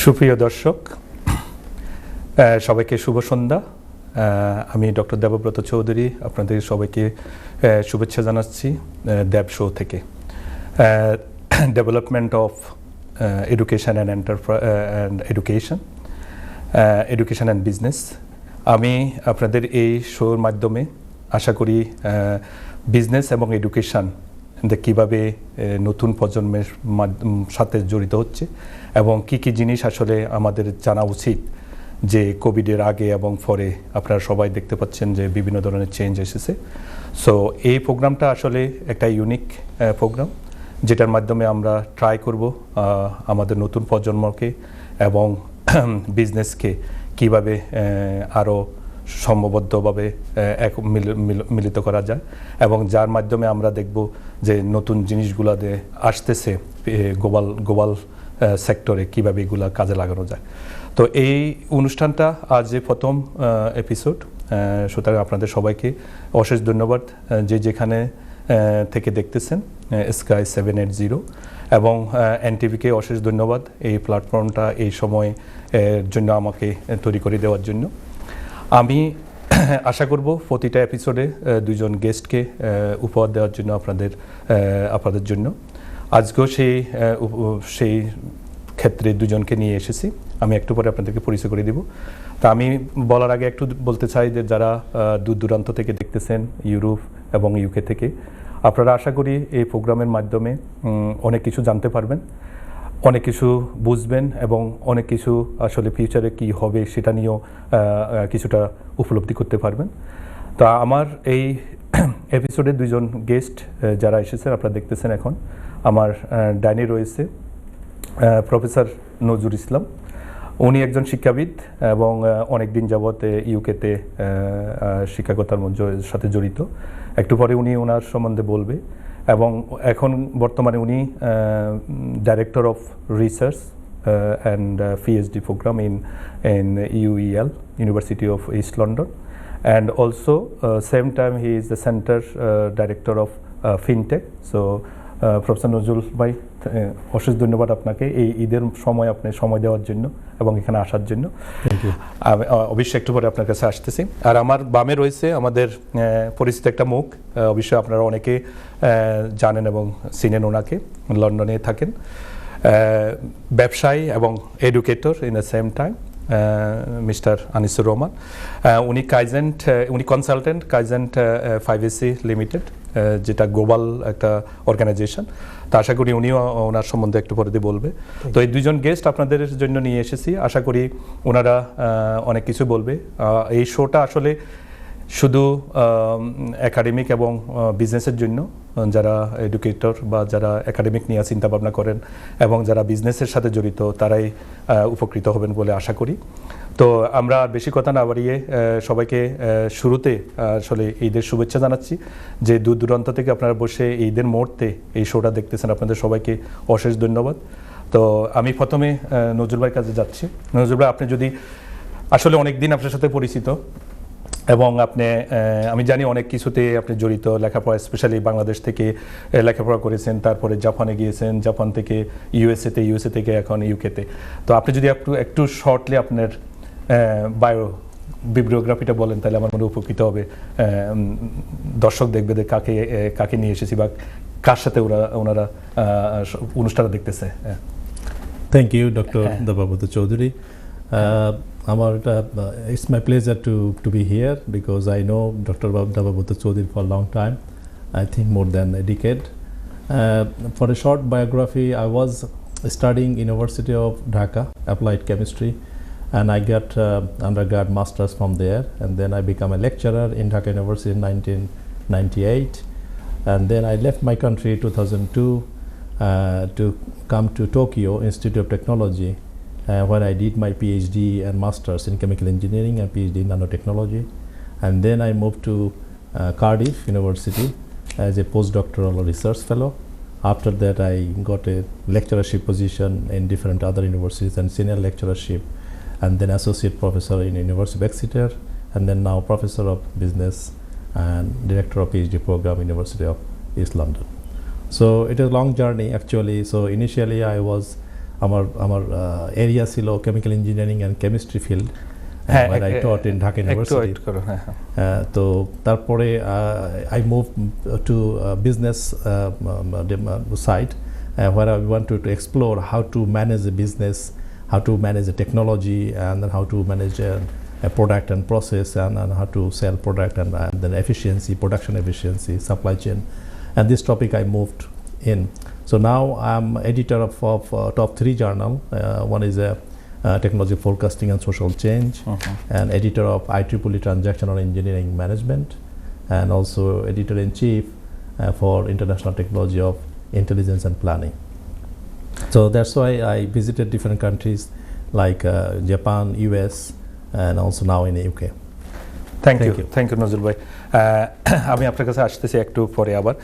সুপ্রিয় দর্শক, সবাইকে শুভ সন্ধ্যা। আমি ডক্টর দেবব্রত চৌধুরী আপনাদের সবাইকে শুভেচ্ছা জানাচ্ছি DEB Show থেকে। Development of education and education and business. আমি আপনাদের এই শোর মাধ্যমে আশা করি বিজনেস এবং এডুকেশন কীভাবে নতুন প্রজন্মের সাথে জড়িত হচ্ছে এবং কি কি জিনিস আসলে আমাদের জানা উচিত, যে কোভিডের আগে এবং পরে আপনারা সবাই দেখতে পাচ্ছেন যে বিভিন্ন ধরনের চেঞ্জ এসেছে। সো এই প্রোগ্রামটা আসলে একটা ইউনিক প্রোগ্রাম, যেটার মাধ্যমে আমরা ট্রাই করব আমাদের নতুন প্রজন্মকে এবং বিজনেসকে কীভাবে আরও সম্ভবদ্ধভাবে মিলিত করা যায় এবং যার মাধ্যমে আমরা দেখব যে নতুন জিনিসগুলো আসতেছে গ্লোবাল সেক্টরে কীভাবে এগুলো কাজে লাগানো যায়। তো এই অনুষ্ঠানটা আজ যে প্রথম এপিসোড, সুতরাং আপনাদের সবাইকে অশেষ ধন্যবাদ যে যেখানে থেকে দেখতেছেন, স্কাই 780 এবং এনটিভিকে অশেষ ধন্যবাদ এই প্ল্যাটফর্মটা এই সময় জন্য আমাকে তৈরি করে দেওয়ার জন্য। আমি আশা করব প্রতিটা এপিসোডে দুইজন গেস্টকে উপহার দেওয়ার জন্য আপনাদের জন্য। আজকেও সেই ক্ষেত্রে দুজনকে নিয়ে এসেছি। আমি একটু পরে আপনাদেরকে পরিচয় করে দিব। তা আমি বলার আগে একটু বলতে চাই যে যারা দূর দূরান্ত থেকে দেখতেছেন, ইউরোপ এবং ইউকে থেকে, আপনারা আশা করি এই প্রোগ্রামের মাধ্যমে অনেক কিছু জানতে পারবেন, অনেক কিছু বুঝবেন এবং অনেক কিছু আসলে ফিউচারে কি হবে সেটা নিয়েও কিছুটা উপলব্ধি করতে পারবেন। তা আমার এই এপিসোডে দুইজন গেস্ট যারা এসেছেন আপনারা দেখতেছেন এখন, আমার ডাইনে রয়েছে প্রফেসর নজরুল ইসলাম। উনি একজন শিক্ষাবিদ এবং অনেক দিন যাবৎ ইউকেতে শিক্ষকতার সাথে জড়িত। একটু পরে উনি ওনার সম্বন্ধে বলবে এবং এখন বর্তমানে উনি director of research and PhD program in UEL, University of East London, and also same time he is the center director of fintech. So professor Nazrul ভাই, অশেষ ধন্যবাদ আপনাকে এই ঈদের সময় আপনি সময় দেওয়ার জন্য এবং এখানে আসার জন্য। আমি অবশ্যই একটু পরে আপনার কাছে আসতেছি। আর আমার বামে রয়েছে আমাদের পরিচিত একটা মুখ, অবশ্যই আপনারা অনেকে জানেন এবং চিনেন ওনাকে, লন্ডনে থাকেন, ব্যবসায়ী এবং educator in the same time, mister Anisur Rahman. উনি কনসালটেন্ট কাইজেন্ট 5AC লিমিটেড, যেটা গ্লোবাল একটা অর্গানাইজেশন। তা আশা করি উনিও ওনার সম্বন্ধে একটু পরে দিয়ে বলবে। তো এই দুজন গেস্ট আপনাদের জন্য নিয়ে এসেছি, আশা করি ওনারা অনেক কিছু বলবে। এই শোটা আসলে শুধু একাডেমিক এবং বিজনেসের জন্য, যারা এডুকেটর বা যারা একাডেমিক নিয়ে চিন্তা ভাবনা করেন এবং যারা বিজনেসের সাথে জড়িত তারাই উপকৃত হবেন বলে আশা করি। তো আমরা বেশি কথা না বাড়িয়ে সবাইকে শুরুতে আসলে ঈদের শুভেচ্ছা জানাচ্ছি। যে দূর দূরান্ত থেকে আপনারা বসে ঈদের মুহূর্তে এই শোটা দেখতেছেন, আপনাদের সবাইকে অশেষ ধন্যবাদ। তো আমি প্রথমে নজরুল ভাইয়ের কাছে যাচ্ছি। নজরুল ভাই, আপনি যদি আসলে অনেক দিন আপনার সাথে পরিচিত এবং আমি জানি অনেক কিছুতে আপনি জড়িত, লেখাপড়া, স্পেশালি বাংলাদেশ থেকে লেখাপড়া করেছেন, তারপরে জাপানে গিয়েছেন, জাপান থেকে ইউএসএ থেকে এখন ইউকেতে। তো আপনি যদি একটু শর্টলি আপনার বিব্রিওগ্রাফিটা বলেন, তাহলে আমার মনে উপকৃত হবে। দর্শক দেখবে যে কাকে নিয়ে এসেছি বা কার সাথে ওনারা অনুষ্ঠানটা দেখতেছে। Thank you doctor Debabrata Chowdhury. It's my pleasure to be here because I know Dr. Debabrata Chaudhary for a long time, I think more than a decade. For a short biography, I was studying University of Dhaka, applied chemistry, and I got undergrad masters from there, and then I became a lecturer in Dhaka University in 1998, and then I left my country in 2002 to come to Tokyo Institute of Technology, where I did my PhD and Masters in Chemical Engineering and PhD in Nanotechnology. And then I moved to Cardiff University as a postdoctoral research fellow. After that, I got a lecturership position in different other universities and senior lecturership, and then associate professor in University of Exeter, and then now professor of business and director of PhD program, University of East London. So it is a long journey actually. So initially I was আমার area ছিল chemical engineering and chemistry field when I taught in Dhaka University. তো তারপরে I moved to business side where I wanted to explore how to manage a business, how to manage a technology, and then how to manage a product and process, and how to sell product, and then efficiency, production efficiency, supply chain. And this topic I moved in. So now I'm editor of top 3 journal. One is a technology forecasting and social change, and editor of IEEE transactional engineering management, and also editor-in-chief for international technology of intelligence and planning. So that's why I visited different countries like Japan, US, and also now in the UK. Thank you Nazrul ভাই। আমি আপনার কাছে আসতেছি একটু পরে আবার।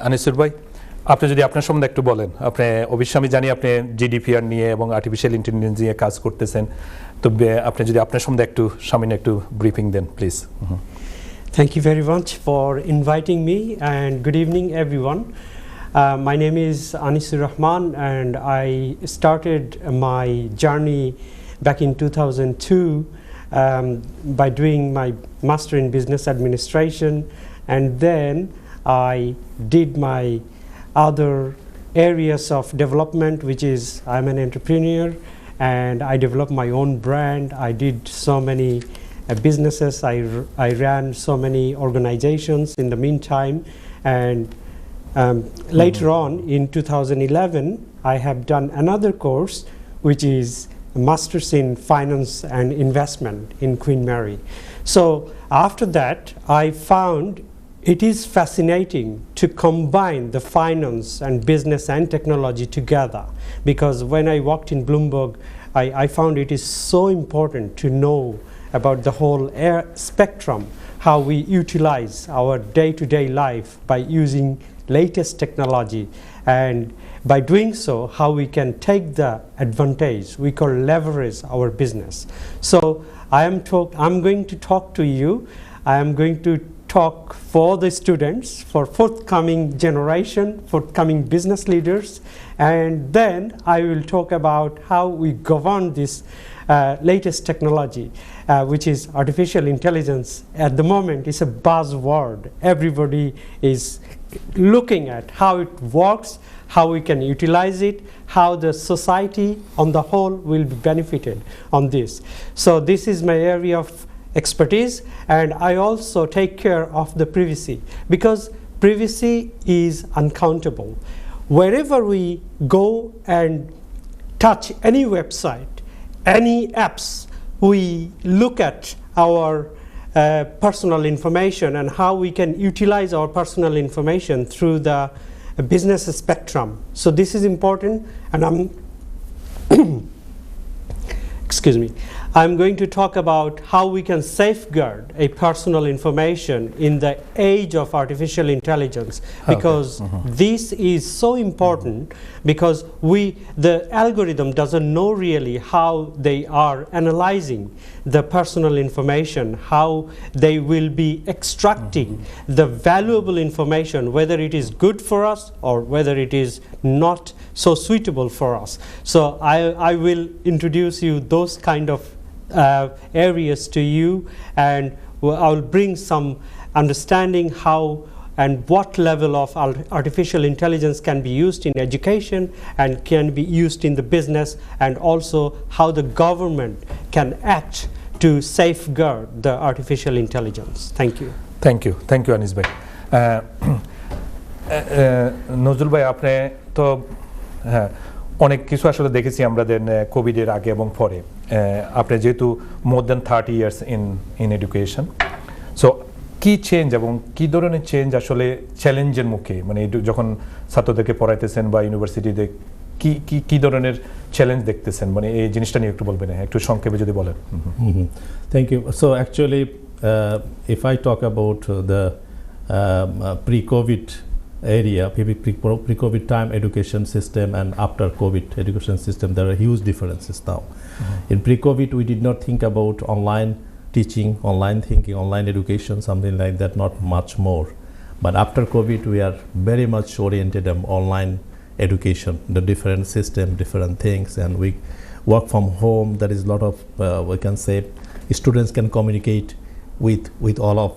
আনিসুর ভাই, আপনি যদি আপনার সম্বন্ধে একটু বলেন। আপনি অবশ্যই আমি জানি আপনি জিডিপিআর নিয়ে এবং আর্টিফিশিয়াল ইন্টেলিজেন্স নিয়ে কাজ করতেছেন, তবে আপনি যদি আপনার সম্বন্ধে একটু সামান্য একটু ব্রিফিং দেন please. Thank you very much for inviting me, and good evening everyone. My name is Anisur Rahman, and I started my journey back in 2002 by doing my Master in Business Administration, and then I did my other areas of development, which is I'm an entrepreneur and I developed my own brand. I did so many businesses, I ran so many organizations in the meantime, and later on in 2011 I have done another course which is Masters in Finance and Investment in Queen Mary. So after that I found it is fascinating to combine the finance and business and technology together, because when I worked in Bloomberg, I found it is so important to know about the whole spectrum, how we utilize our day-to-day life by using latest technology, and by doing so, how we can take the advantage, we call leverage our business. So I'm going to talk to you, I am going to talk for the students, for forthcoming generation, forthcoming business leaders, and then I will talk about how we govern this latest technology, which is artificial intelligence. At the moment it's a buzzword. Everybody is looking at how it works, how we can utilize it, how the society on the whole will be benefited on this. So this is my area of expertise, and I also take care of the privacy, because privacy is uncountable. Wherever we go and touch any website, any apps, we look at our personal information and how we can utilize our personal information through the business spectrum. So this is important, and excuse me, I'm going to talk about how we can safeguard a personal information in the age of artificial intelligence, because this is so important, because the algorithm doesn't know really how they are analyzing the personal information, how they will be extracting the valuable information, whether it is good for us or whether it is not so suitable for us. So I will introduce you those kind of areas to you, and I will bring some understanding how and what level of artificial intelligence can be used in education and can be used in the business, and also how the government can act to safeguard the artificial intelligence. Thank you. Thank you Anis bhai. Nazrul ভাই, আপনি তো অনেক কিছু আসলে দেখেছি আমরা কোভিডের আগে এবং পরে। আপনি যেহেতু more than 30 years in education, so কি চেঞ্জ এবং কি ধরনের চেঞ্জ আসলে চ্যালেঞ্জের মুখে, মানে যখন ছাত্রদেরকে পড়াইতেছেন বা ইউনিভার্সিটিতে কি ধরনের চ্যালেঞ্জ দেখতেছেন, মানে এই জিনিসটা নিয়ে একটু বলবেন, একটু সংক্ষেপে যদি বলেন। Thank you. So actually if I talk about the pre-COVID area, pre-COVID time education system and after COVID education system, there are huge differences now. In pre-COVID we did not think about online teaching, online thinking, online education, something like that, not much more. But after COVID we are very much oriented on online education, the different system, different things, and we work from home. There is a lot of we can say students can communicate with all of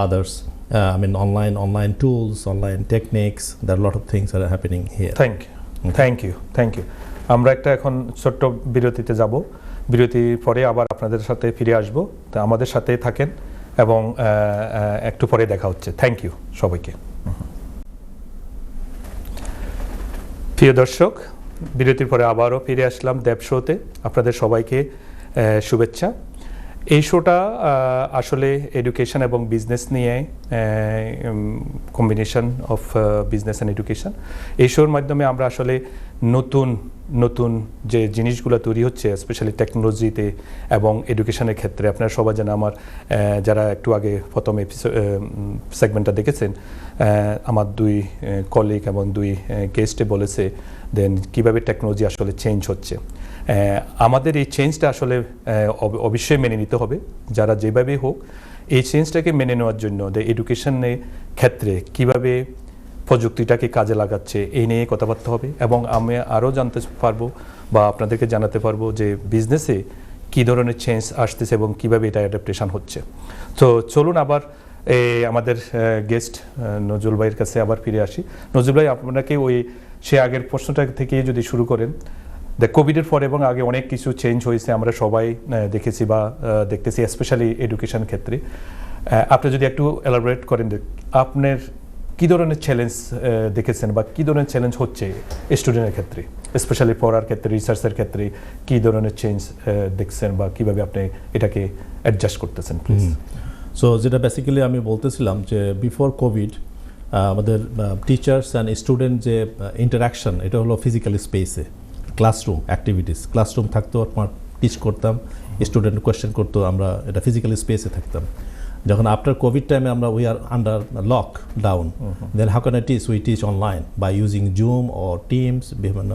others. I mean online tools, online techniques. There are a lot of things that are happening here. Thank you. আমরা একটা এখন ছোট্ট বিরতিতে যাব। বিরতির পরে আবার আপনাদের সাথে ফিরে আসব। তো আমাদের সাথেই থাকেন এবং একটু পরে দেখা হচ্ছে। থ্যাংক ইউ সবাইকে। প্রিয় দর্শক, বিরতির পরে আবারও ফিরে আসলাম DEB শোতে। আপনাদের সবাইকে শুভেচ্ছা। এই শোটা আসলে এডুকেশন এবং বিজনেস নিয়ে combination of business and education. এই শোর মাধ্যমে আমরা আসলে নতুন যে জিনিসগুলো তৈরি হচ্ছে স্পেশালি টেকনোলজিতে এবং এডুকেশনের ক্ষেত্রে, আপনারা সবাই জানেন, আমার যারা একটু আগে প্রথম সেগমেন্টটা দেখেছেন, আমার দুই কলিগ এবং দুই গেস্টে বলেছে দেন কীভাবে টেকনোলজি আসলে চেঞ্জ হচ্ছে। আমাদের এই চেঞ্জটা আসলে অবশ্যই মেনে নিতে হবে, যারা যেভাবেই হোক এই চেঞ্জটাকে মেনে নেওয়ার জন্য এডুকেশনের ক্ষেত্রে কীভাবে প্রযুক্তিটাকে কাজে লাগাচ্ছে এই নিয়ে কথাবার্তা হবে এবং আমি আরও জানতে পারবো বা আপনাদেরকে জানাতে পারবো যে বিজনেসে কী ধরনের চেঞ্জ আসতেছে এবং কীভাবে এটা অ্যাডাপ্টেশন হচ্ছে। তো চলুন আবার আমাদের গেস্ট নজরুল ভাইয়ের কাছে আবার ফিরে আসি। নজরুল ভাই, আপনাকে সে আগের প্রশ্নটা থেকে যদি শুরু করেন, কোভিডের পরে এবং আগে অনেক কিছু চেঞ্জ হয়েছে আমরা সবাই দেখেছি বা দেখতেছি, স্পেশালি এডুকেশন ক্ষেত্রে। আপনি যদি একটু এলাবোরেট করেন, আপনার কী ধরনের চ্যালেঞ্জ দেখেছেন বা কী ধরনের চ্যালেঞ্জ হচ্ছে স্টুডেন্টের ক্ষেত্রে, স্পেশালি পড়ার ক্ষেত্রে, রিসার্চের ক্ষেত্রে কী ধরনের চেঞ্জ দেখছেন বা কীভাবে আপনি এটাকে অ্যাডজাস্ট করতেছেন প্লিজ? সো যেটা বেসিক্যালি আমি বলতেছিলাম যে বিফোর কোভিড আমাদের টিচার্স অ্যান্ড স্টুডেন্ট যে ইন্টারাকশন, এটা হলো ফিজিক্যাল স্পেসে, ক্লাসরুম অ্যাক্টিভিটিস, ক্লাসরুম থাকতো, আমার টিচ করতাম, স্টুডেন্ট কোয়েশ্চেন করতো, আমরা এটা ফিজিক্যাল স্পেসে থাকতাম। যখন আফটার কোভিড টাইমে আমরা we are under lockdown, then how can I teach? We teach online by using Zoom or Teams, বিভিন্ন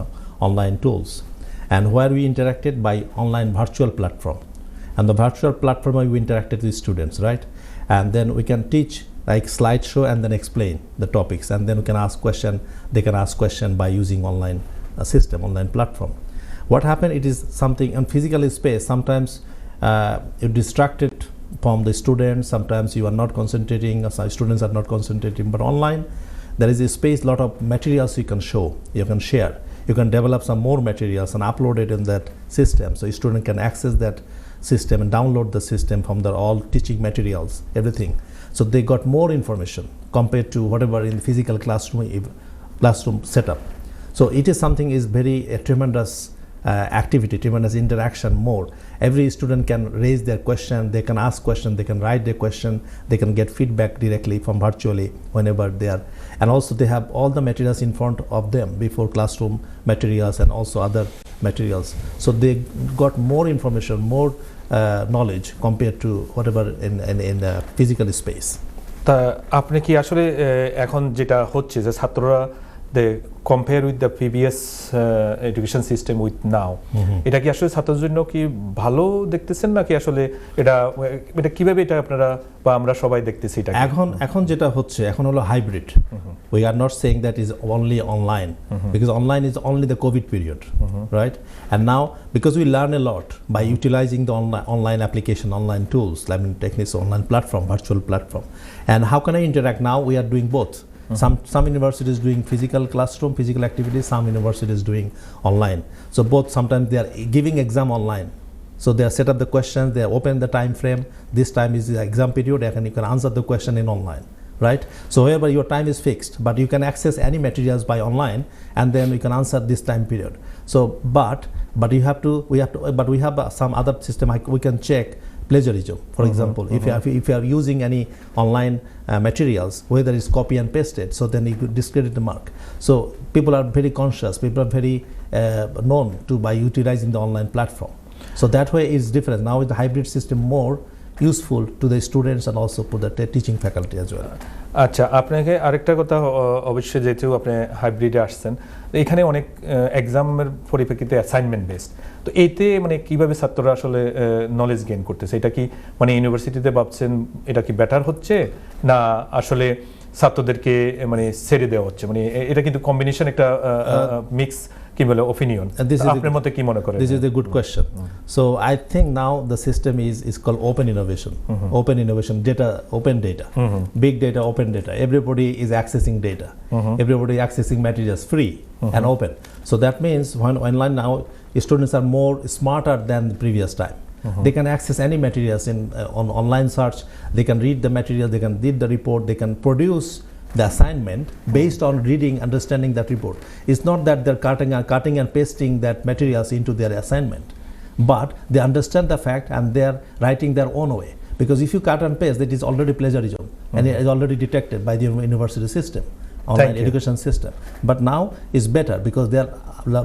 online tools, and where we interacted by online virtual platform, and the virtual platform we interacted with students, right? And then we can teach like slideshow and then explain the topics, and then we can ask question, they can ask question by using online system, online platform. What happened, it is something in physical space, sometimes you're distracted from the students, sometimes you are not concentrating, some students are not concentrating, but online there is a space, lot of materials you can show, you can share, you can develop some more materials and upload it in that system, so a student can access that system and download the system from the all teaching materials, everything. So they got more information compared to whatever in the physical classroom setup. So it is something is very tremendous activity, tremendous interaction more. Every student can raise their question, they can ask question, they can write their question, they can get feedback directly from virtually whenever they are. And also they have all the materials in front of them before classroom materials and also other materials. So they got more information, more knowledge compared to whatever in the physical space. তা আপনি কি আসলে এখন যেটা হচ্ছে যে ছাত্ররা compare with the previous education system with now, এটা কি আসলে ছাত্রদের জন্য কি ভালো দেখতেছেন নাকি আসলে এটা কিভাবে এটা আপনারা বা আমরা সবাই দেখতেছি? এটা এখন যেটা হচ্ছে এখন হলো hybrid. We are not saying that is only online, because online is only the COVID period, right? And now because we learn a lot by utilizing the online application, online tools, learning techniques, online platform, virtual platform. And how can I interact? Now we are doing both. Some universities doing physical classroom, physical activities, some universities doing online. So both, sometimes they are giving exam online. So they are set up the questions, they open the time frame, this time is the exam period, and you can answer the question in online, right? So wherever your time is fixed, but you can access any materials by online, and then you can answer this time period. So but we have some other system we can check plagiarism, for example. If you are using any online materials, whether it's copy and pasted, so then you could discredit the mark. So people are very conscious, people are very known to by utilizing the online platform. So that way it's different. Now with the hybrid system more useful to the students and also to the teaching faculty as well. আচ্ছা, আপনাকে আরেকটা কথা অবশ্যই, যেহেতু আপনি হাইব্রিডে আসছেন, এখানে অনেক এক্সামের পরিপ্রেক্ষিতে অ্যাসাইনমেন্ট বেসড, তো এতে মানে কিভাবে ছাত্ররা আসলে নলেজ গেইন করতেছে? এটা কি মানে ইউনিভার্সিটিতে ভাবছেন এটা কি বেটার হচ্ছে, না আসলে ছাত্রদেরকে মানে ছেড়ে দেওয়া হচ্ছে, মানে এটা কিন্তু কম্বিনেশন একটা মিক্স কি বলে ওপিনিয়ন, আপনার মতে কি মনে করেন? This is a good question. So I think now the system is called open innovation. Open innovation, data, open data, big data, open data. Everybody is accessing data. Everybody is accessing materials free and open. So that means when online now students are more smarter than the previous time. They can access any materials on online search. They can read the material. They can read the report. They can produce the assignment based on reading, understanding that report. It's not that they're cutting and pasting that materials into their assignment, but they understand the fact and they're writing their own way. Because if you cut and paste, that is already plagiarism, and it is already detected by the university system, online education system. But now it's better because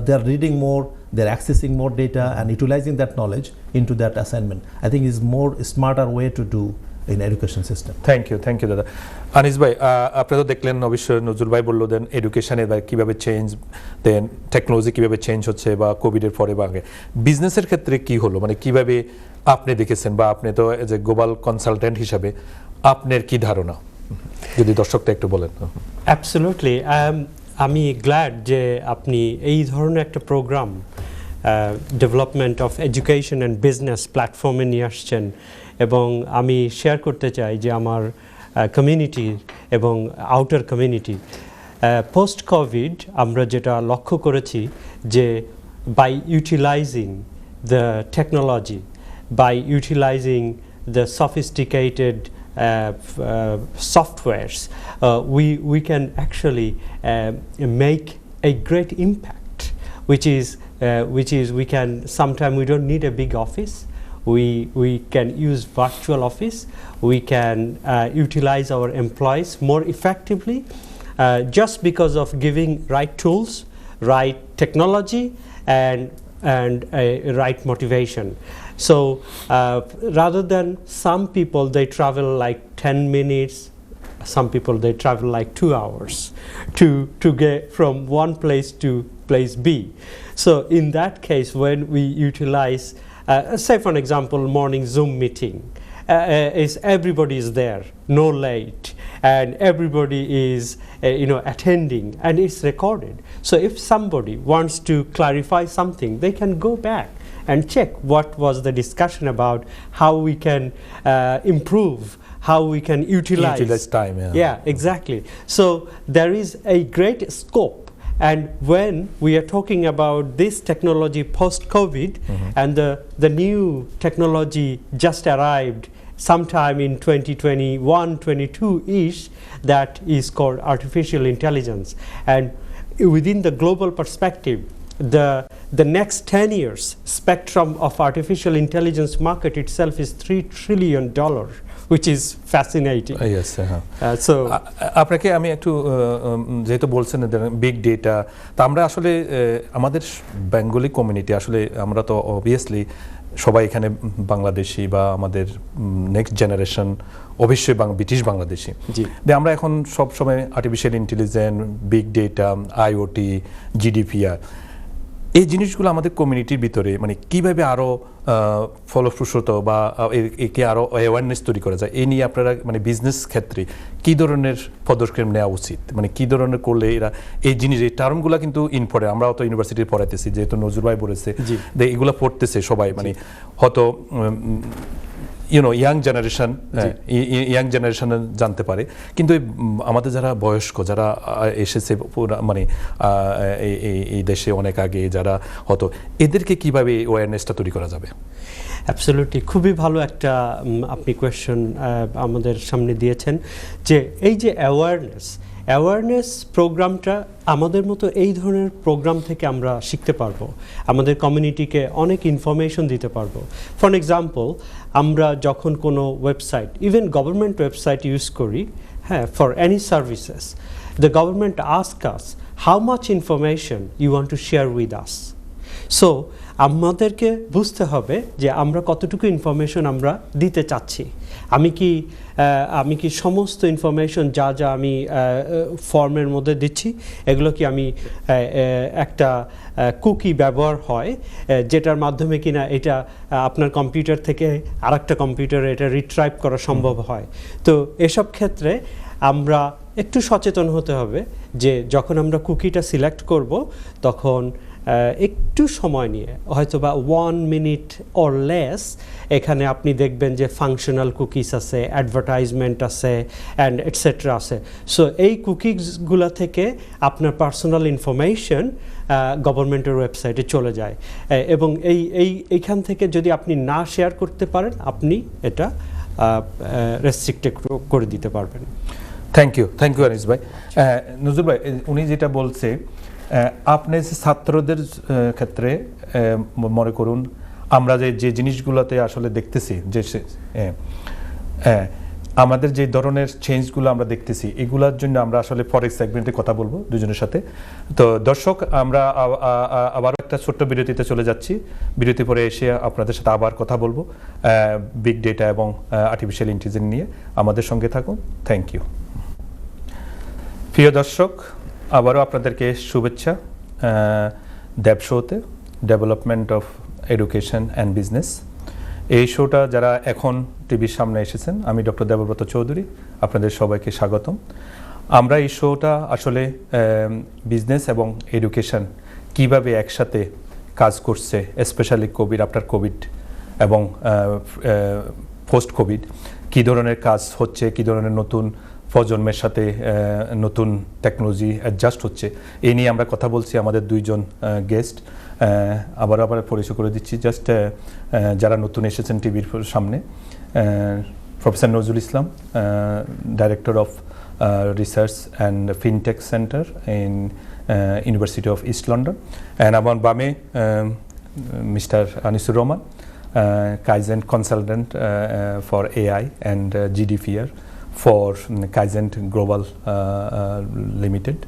they're reading more, they're accessing more data and utilizing that knowledge into that assignment. I think it's more smarter way to do in education system. Thank you দাদা। আনিস ভাই, আপনি তো দেখলেন অবশ্যই নজরুল ভাই বললো দেন এডুকেশনে কীভাবে change, দেন technology কীভাবে চেঞ্জ হচ্ছে বা কোভিডের পরে বা আগে বিজনেসের ক্ষেত্রে কি হলো, মানে কিভাবে আপনি দেখেছেন বা আপনি তো এজ এ গ্লোবাল কনসালটেন্ট হিসাবে আপনার কি ধারণা, যদি দর্শকটা একটু বলেন। অ্যাবসলিউটলি, আমি গ্ল্যাড যে আপনি এই ধরনের একটা program development of education and business প্ল্যাটফর্মে নিয়ে আসছেন, এবং আমি শেয়ার করতে চাই যে আমার কমিউনিটি এবং আউটার কমিউনিটি পোস্ট কোভিড আমরা যেটা লক্ষ্য করেছি যে by utilising the technology, by utilising the sophisticated softwares, we can actually make a great impact, which is we can sometimes we don't need a big office. We can use virtual office. We can utilize our employees more effectively just because of giving right tools, right technology, and right motivation. So rather than some people they travel like 10 minutes, some people they travel like 2 hours to get from one place to place B. So in that case, when we utilize say for an example morning Zoom meeting, is everybody is there, no late, and everybody is attending, and it's recorded. So if somebody wants to clarify something, they can go back and check what was the discussion about, how we can improve, how we can utilize time. Yeah, exactly. So there is a great scope. And when we are talking about this technology post-COVID, and the new technology just arrived sometime in 2021-22-ish, that is called artificial intelligence. And within the global perspective, the next 10 years spectrum of artificial intelligence market itself is $3 trillion, which is fascinating. Yes, so আপনাকে আমি একটু যেহেতু বলছেন big data, তা আমরা আসলে আমাদের Bengali community আসলে আমরা তো অবভিয়াসলি সবাই এখানে বাংলাদেশি বা আমাদের নেক্সট জেনারেশন অবশ্যই ব্রিটিশ বাংলাদেশি, আমরা এখন সব সময় artificial intelligence, big data, IoT, GDPR, এই জিনিসগুলো আমাদের কমিউনিটির ভিতরে মানে কিভাবে আরো ফলপ্রসূ বা একে আরো অ্যাওয়ারনেস তৈরি করা যায়, এই নিয়ে আপনারা মানে বিজনেস ক্ষেত্রে কি ধরনের পদক্ষেপ নেওয়া উচিত, মানে কি ধরনের করলে এরা এই জিনিস এই টার্মগুলো কিন্তু ইম্পর্টেন্ট, আমরাও তো ইউনিভার্সিটি পড়াইতেছি, যেহেতু নজরুল ভাই বলেছে যে এগুলো পড়তেছে সবাই, মানে হয়তো ইয়াং জেনারেশন জানতে পারে, কিন্তু আমাদের যারা বয়স্ক যারা এসেছে মানে এই দেশে অনেক আগে যারা হতো, এদেরকে কিভাবে অ্যাওয়ারনেসটা তৈরি করা যাবে? অ্যাবসলিউটলি, খুবই ভালো একটা আপনি কোয়েশ্চেন আমাদের সামনে দিয়েছেন, যে এই যে অ্যাওয়ারনেস প্রোগ্রামটা আমাদের মতো এই ধরনের প্রোগ্রাম থেকে আমরা শিখতে পারবো, আমাদের কমিউনিটিকে অনেক ইনফরমেশন দিতে পারবো। ফর এক্সাম্পল, আমরা যখন কোনো website, even government website use করি, হ্যাঁ, for any services, the government ask us how much information you want to share with us. So আমাদেরকে বুঝতে হবে যে আমরা কতটুকু ইনফরমেশন আমরা দিতে চাচ্ছি। আমি কি সমস্ত ইনফরমেশন যা আমি ফর্মের মধ্যে দিচ্ছি, এগুলো কি আমি একটা কুকি ব্যবহার হয় যেটার মাধ্যমে কিনা এটা আপনার কম্পিউটার থেকে আরেকটা কম্পিউটারে এটা রিট্রাইভ করা সম্ভব হয়। তো এসব ক্ষেত্রে আমরা একটু সচেতন হতে হবে যে যখন আমরা কুকিটা সিলেক্ট করব তখন একটু সময় নিয়ে হয়তো বা 1 মিনিট অর লেস এখানে আপনি দেখবেন যে ফাংশনাল কুকিজ আছে, অ্যাডভার্টাইজমেন্ট আছে অ্যান্ড এটসেট্রা আছে। সো এই কুকিজগুলো থেকে আপনার পার্সোনাল ইনফরমেশন গভর্নমেন্টের ওয়েবসাইটে চলে যায় এবং এইখান থেকে যদি আপনি না শেয়ার করতে পারেন আপনি এটা রেস্ট্রিক্টেড করে দিতে পারবেন। থ্যাংক ইউ আনিস ভাই। নজরুল ভাই, উনি যেটা বলছে, আপনি ছাত্রদের ক্ষেত্রে মনে করুন আমরা যে জিনিসগুলোতে আসলে দেখতেছি যে আমাদের যে ধরনের চেঞ্জগুলো আমরা দেখতেছি এগুলোর জন্য আমরা আসলে ফরেক্স সেগমেন্টে কথা বলবো দুজনের সাথে। তো দর্শক, আমরা আবার একটা ছোট্ট বিরতিতে চলে যাচ্ছি। বিরতি পরে এসে আপনাদের সাথে আবার কথা বলবো বিগ ডেটা এবং আর্টিফিশিয়াল ইন্টেলিজেন্স নিয়ে। আমাদের সঙ্গে থাকুন। Thank you. প্রিয় দর্শক, আবারও আপনাদেরকে শুভেচ্ছা DEB শোতে, development of education and business. এই শোটা যারা এখন টিভির সামনে এসেছেন, আমি ডক্টর দেবব্রত চৌধুরী, আপনাদের সবাইকে স্বাগতম। আমরা এই শোটা আসলে বিজনেস এবং এডুকেশন কিভাবে একসাথে কাজ করছে, স্পেশালি কোভিড, আফটার কোভিড এবং পোস্ট কোভিড, কী ধরনের কাজ হচ্ছে, কী ধরনের নতুন প্রজন্মের সাথে নতুন টেকনোলজি অ্যাডজাস্ট হচ্ছে, এই নিয়ে আমরা কথা বলছি। আমাদের দুইজন গেস্ট আবার পরিচয় করে দিচ্ছি। জাস্ট যারা নতুন এসেছেন টিভির সামনে, professor Nazrul Islam, director of research and fintech centre in university of east London, and আমার বামে mister Anisur Rahman, Kaizen consultant for AI and GDPR for Kaizen Global Limited,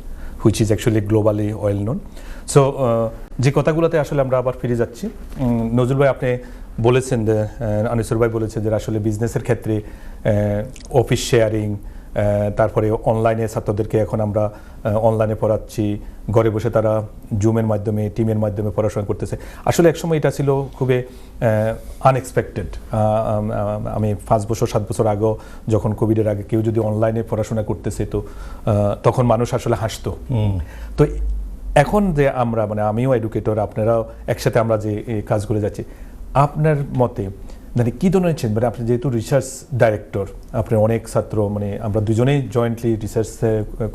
which is actually globally well known. So যে কথাগুলোতে আসলে আমরা আবার ফিরে যাচ্ছি। নজরুল ভাই, আপনি বলেছেন, আনিসুর ভাই বলেছেন যে আসলে বিজনেসের ক্ষেত্রে অফিস শেয়ারিং, তারপরে অনলাইনে ছাত্রদেরকে এখন আমরা অনলাইনে পড়াচ্ছি, ঘরে বসে তারা জুমের মাধ্যমে, টিমের মাধ্যমে পড়াশোনা করতেছে। আসলে একসময় এটা ছিল খুবই আনএক্সপেক্টেড। আমি 5 বছর 7 বছর আগেও, যখন কোভিডের আগে কেউ যদি অনলাইনে পড়াশোনা করতেছে তো তখন মানুষ আসলে হাসতো। তো এখন যে আমরা, মানে আমিও এডুকেটর, আপনারাও একসাথে আমরা যে কাজ করে যাচ্ছি, আপনার মতে মানে কী ধরনের চেঞ্জ, মানে আপনি যেহেতু রিসার্চ ডাইরেক্টর, আপনার অনেক ছাত্র, মানে আমরা দুজনেই জয়েন্টলি রিসার্চ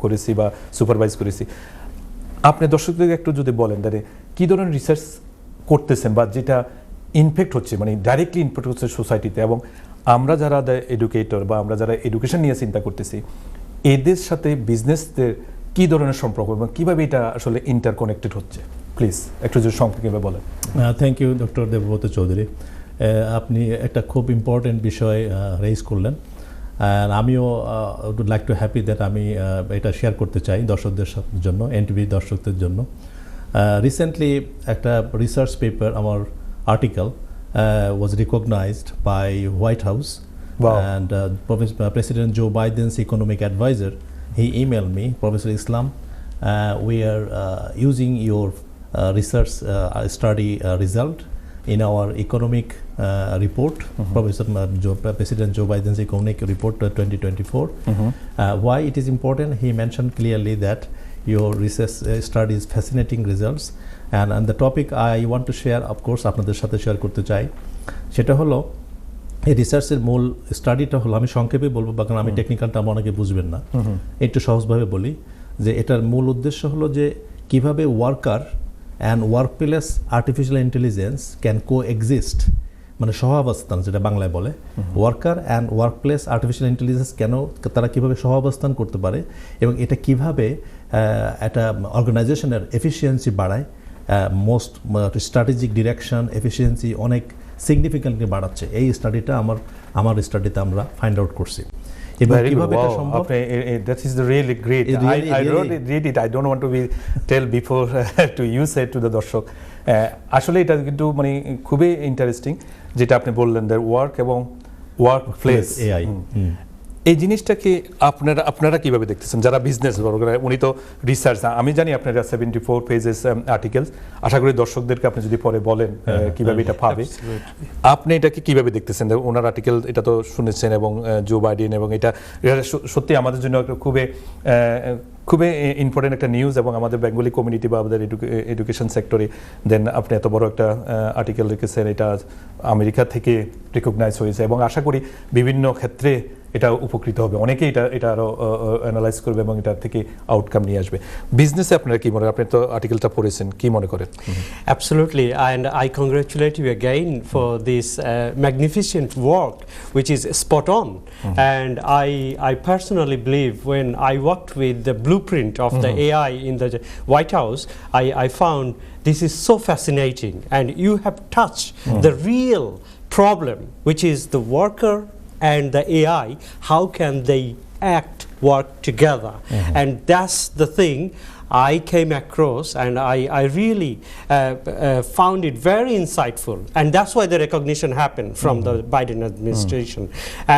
করেছি বা সুপারভাইজ করেছি, আপনি দর্শকদেরকে একটু যদি বলেন তাহলে কী ধরনের রিসার্চ করতেছেন বা যেটা ইমপ্যাক্ট হচ্ছে, মানে ডাইরেক্টলি ইমপ্যাক্ট হচ্ছে সোসাইটিতে, এবং আমরা যারা এডুকেটর বা আমরা যারা এডুকেশন নিয়ে চিন্তা করতেছি, এদের সাথে বিজনেসদের কী ধরনের সম্পর্ক এবং কীভাবে এটা আসলে ইন্টারকানেক্টেড হচ্ছে, প্লিজ একটু যদি সংক্ষেপে বলেন। Thank you doctor Debabrata Chowdhury. আপনি একটা খুব ইম্পর্টেন্ট বিষয় রেইজ করলেন, আর আমিও would like to happy that আমি এটা শেয়ার করতে চাই দর্শকদের জন্য, এনটিভি দর্শকদের জন্য। রিসেন্টলি একটা রিসার্চ পেপার, আমার article was recognised by White House, and President Joe Biden's economic advisor, he emailed me, Professor Islam, we are using your research study result in our economic report, President Joe Biden's economic report 2024. Why it is important? He mentioned clearly that your research study is fascinating results, and the topic I want to share, of course, আপনাদের সাথে share করতে চাই, সেটা হলো এই রিসার্চের মূল স্টাডিটা হলো, আমি সংক্ষেপে বলবো কারণ আমি টেকনিক্যাল টার্ম অনেকে বুঝবেন না, একটু সহজভাবে বলি যে এটার মূল উদ্দেশ্য হলো যে কিভাবে worker and workplace artificial intelligence can coexist, মানে সহাবস্থান যেটা বাংলায় বলে, worker and workplace artificial intelligence কেন তারা কীভাবে সহাবস্থান করতে পারে এবং এটা কীভাবে একটা অর্গানাইজেশনের এফিসিয়েন্সি বাড়ায়, মোস্ট স্ট্র্যাটেজিক ডিরেকশন এফিসিয়েন্সি অনেক সিগনিফিক্যান্টলি বাড়াচ্ছে। এই স্টাডিটা আমার স্টাডিতে আমরা ফাইন্ড আউট করছি। That is really great. I read it. I don't want to tell before to you say to the দর্শক। আসলে এটা কিন্তু মানে খুবই ইন্টারেস্টিং যেটা আপনি বললেন, ওয়ার্ক এবং ওয়ার্ক প্লেস, এআই এই জিনিসটাকে আপনারা কিভাবে দেখতেছেন যারা বিজনেস উনি তো রিসার্চ আমি জানি আপনারা 74 পেজেস আর্টিকেলস আশা করি দর্শকদেরকে আপনি যদি পরে বলেন কিভাবে এটা পাবে আপনি এটাকে কিভাবে দেখতেছেন ওনার আর্টিকেল এটা তো শুনেছেন এবং জো বাইডেন এবং এটা সত্যি আমাদের জন্য খুবই ইম্পর্টেন্ট একটা নিউজ এবং আমাদের বেঙ্গলি কমিউনিটি বা আমাদের এডুকেশন সেক্টরে দেন আপনি এত বড় একটা আর্টিকেল লিখেছেন এটা আমেরিকা থেকে রিকগনাইজ হয়েছে এবং আশা করি বিভিন্ন ক্ষেত্রে এটা উপকৃত হবে অনেকেই এটা আরো অ্যানালাইজ করবে এবং এটা থেকে আউটকাম নিয়ে আসবে বিজনেসে আপনারা কি মনে করেন আপনি তো আর্টিকেলটা পড়েছেন কি মনে করেন Absolutely, and I congratulate you again for this magnificent work which is spot on. And I personally believe when I worked with the blueprint of the AI in the White House, I found this is so fascinating, and you have touched the real problem, which is the worker and the AI, how can they work together? And that's the thing I came across, and I really found it very insightful, and that's why the recognition happened from the Biden administration.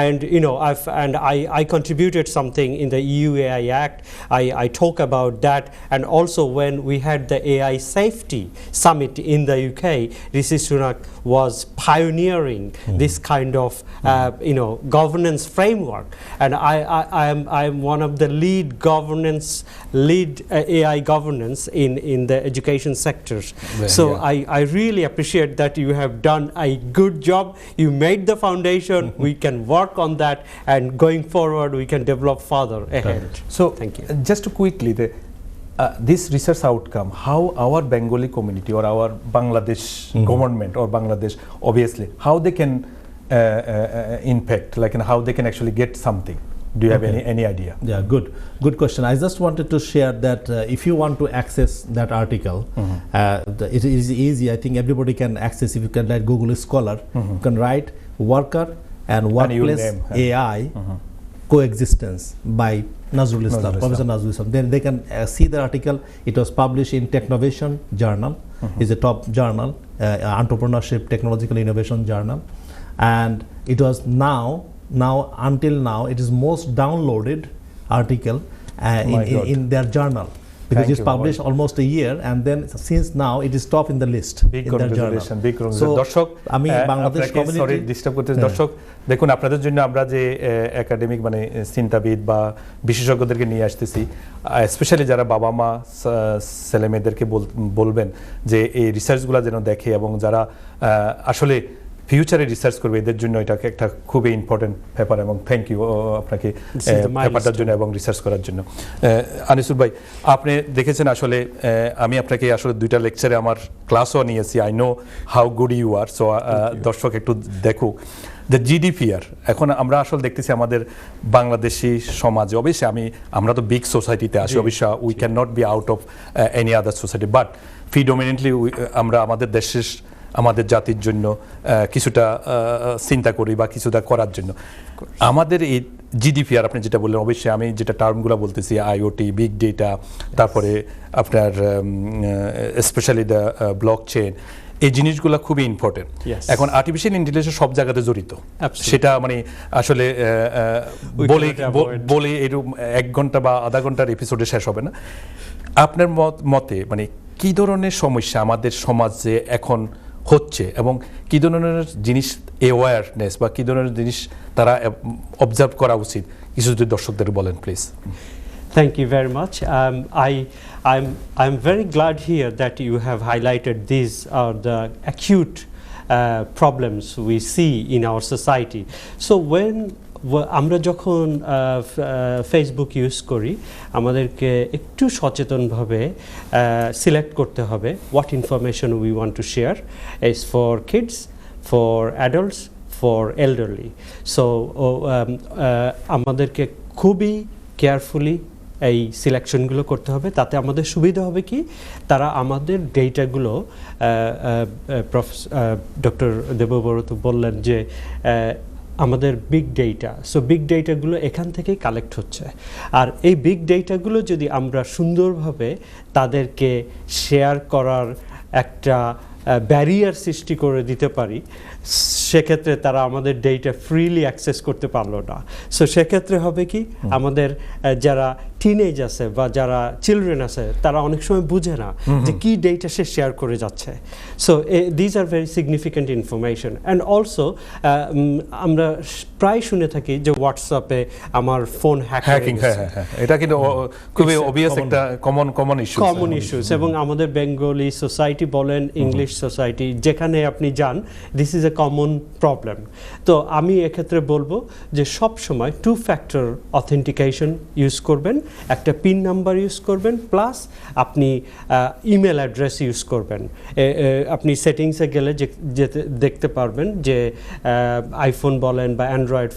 And you know, I contributed something in the EU AI Act. I talk about that, and also when we had the AI safety summit in the UK, Rishi Sunak was pioneering this kind of governance framework, and I am one of the lead AI governance in the education sectors. So I really appreciate that you have done a good job. You made the foundation. We can work on that, and going forward we can develop further ahead. So thank you. Just quickly, this research outcome, how our Bengali community or our Bangladesh government or Bangladesh, obviously, how they can impact, like, and how they can actually get something. Do you have any idea? Yeah, good question. I just wanted to share that if you want to access that article, it is easy. I think everybody can access. If you can write Google Scholar, you can write worker and workplace AI coexistence by Nazrul Islam, Professor Nazrul Islam. Then they can see the article. It was published in Technovation Journal. It's a top journal, entrepreneurship, technological innovation journal, and it was until now it is most downloaded article in their journal, because it's published almost a year, and then since now it is top in the list big in their journal. Big So দর্শক আমি Bangladesh community sorry disturb করতে দর্শক দেখুন আপনাদের জন্য আমরা যে academic মানে চিন্তাবিদ বা বিশেষজ্ঞদেরকে নিয়ে আসতেছি স্পেশালি যারা বাবা মা ছেলে মেয়েদেরকে বলবেন যে এই রিসার্চগুলো যেন দেখে এবং যারা আসলে ফিউচারে রিসার্চ করবে এদের জন্য এটা একটা খুবই ইম্পর্টেন্ট পেপার এবং থ্যাংক ইউ আপনাকে পেপারটার জন্য এবং রিসার্চ করার জন্য আনিসুর ভাই আপনি দেখেছেন আসলে আমি আপনাকে আসলে দুইটা লেকচারে আমার ক্লাসও নিয়েছি I know how good you are so দর্শক একটু দেখুক দ্য জিডিপিআর এখন আমরা আসলে দেখতেছি আমাদের বাংলাদেশি সমাজে অবশ্যই আমরা তো বিগ সোসাইটিতে আছি অবশ্যই we can not be out of any other society but predominantly আমরা আমাদের দেশের আমাদের জাতির জন্য কিছুটা চিন্তা করি বা কিছুটা করার জন্য আমাদের এই জিডিপিআর আপনি যেটা বললেন অবশ্যই আমি যেটা টার্মগুলো বলতেছি আইওটি বিগ ডেটা তারপরে আপনার স্পেশালি দ্য ব্লক চেইন এই জিনিসগুলো খুবই ইম্পর্টেন্ট এখন আর্টিফিশিয়াল ইন্টেলিজেন্স সব জায়গাতে জড়িত সেটা মানে আসলে বলে এরকম 1 ঘন্টা বা আধা ঘন্টার এপিসোডে শেষ হবে না আপনার মতে মানে কি ধরনের সমস্যা আমাদের সমাজে এখন হচ্ছে এবং কি ধরনের জিনিস অ্যাওয়ারনেস বা কি ধরনের জিনিস তারা অবজার্ভ করা উচিত কিছু যদি দর্শকদের বলেন please Thank you very much. I'm very glad here that you have highlighted these are the acute problems we see in our society. So when আমরা যখন ফেসবুক ইউজ করি আমাদেরকে একটু সচেতনভাবে সিলেক্ট করতে হবে what information we want to share is for kids for adults for elderly so আমাদেরকে খুবই কেয়ারফুলি এই সিলেকশনগুলো করতে হবে তাতে আমাদের সুবিধা হবে কি তারা আমাদের ডেটাগুলো ডক্টর দেবব্রত বললেন যে আমাদের বিগ ডেটা সো বিগ ডেটাগুলো এখান থেকেই কালেক্ট হচ্ছে আর এই বিগ ডেটাগুলো যদি আমরা সুন্দরভাবে তাদেরকে শেয়ার করার একটা ব্যারিয়ার সৃষ্টি করে দিতে পারি, সেক্ষেত্রে তারা আমাদের ডেটা ফ্রিলি অ্যাক্সেস করতে পারলো না। সো সেক্ষেত্রে হবে কি, আমাদের যারা টিনেজ আছে বা যারা চিলড্রেন আছে তারা অনেক সময় বুঝে না যে কি ডেটা সে শেয়ার করে যাচ্ছে। So these are very significant information. And also আমরা প্রায় শুনে থাকি যে হোয়াটসঅ্যাপে আমার ফোন হ্যাকিং, এটা কিন্তু খুবই অবভিয়াস একটা কমন ইস্যুস। এবং আমাদের বেঙ্গলি সোসাইটি বলেন, ইংলিশ সোসাইটি, যেখানে আপনি যান, this is a common problem. তো আমি এক্ষেত্রে বলবো যে সব সময় 2 ফ্যাক্টর অথেন্টিকেশন ইউজ করবেন, একটা পিন নাম্বার ইউজ করবেন, প্লাস আপনি ইমেল অ্যাড্রেস ইউজ করবেন। আপনি সেটিংসে গেলে দেখতে পারবেন যে আইফোন বলেন বা অ্যান্ড্রয়েড